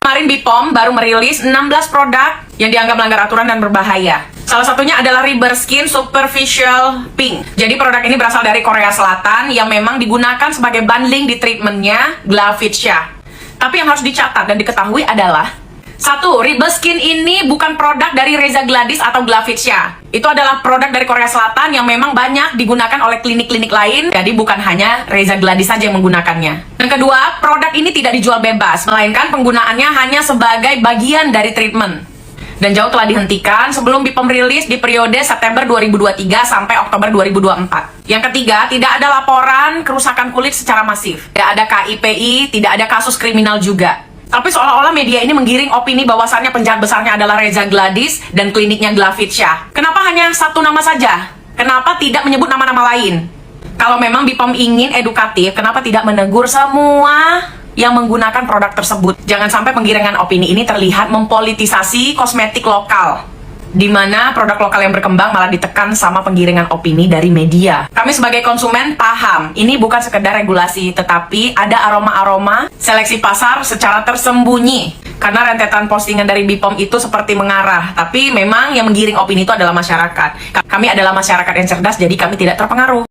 Kemarin BPOM baru merilis 16 produk yang dianggap melanggar aturan dan berbahaya. Salah satunya adalah Riber Skin Superficial Pink. Jadi produk ini berasal dari Korea Selatan yang memang digunakan sebagai bundling di treatmentnya Glavitia. Tapi yang harus dicatat dan diketahui adalah, satu, Riber Skin ini bukan produk dari Reza Gladys atau Glavitia. Itu adalah produk dari Korea Selatan yang memang banyak digunakan oleh klinik-klinik lain. Jadi bukan hanya Reza Gladys saja yang menggunakannya. Yang kedua, produk ini tidak dijual bebas, melainkan penggunaannya hanya sebagai bagian dari treatment. Dan jauh telah dihentikan sebelum BPOM rilis di periode September 2023 sampai Oktober 2024. Yang ketiga, tidak ada laporan kerusakan kulit secara masif. Tidak ada KIPI, tidak ada kasus kriminal juga. Tapi seolah-olah media ini menggiring opini bahwasannya penjahat besarnya adalah Reza Gladys dan kliniknya Glavitia. Kenapa hanya satu nama saja? Kenapa tidak menyebut nama-nama lain? Kalau memang BPOM ingin edukatif, kenapa tidak menegur semua yang menggunakan produk tersebut? Jangan sampai penggiringan opini ini terlihat mempolitisasi kosmetik lokal, di mana produk lokal yang berkembang malah ditekan sama penggiringan opini dari media. Kami sebagai konsumen paham, ini bukan sekedar regulasi, tetapi ada aroma-aroma seleksi pasar secara tersembunyi. Karena rentetan postingan dari BPOM itu seperti mengarah, tapi memang yang menggiring opini itu adalah masyarakat. Kami adalah masyarakat yang cerdas, jadi kami tidak terpengaruh.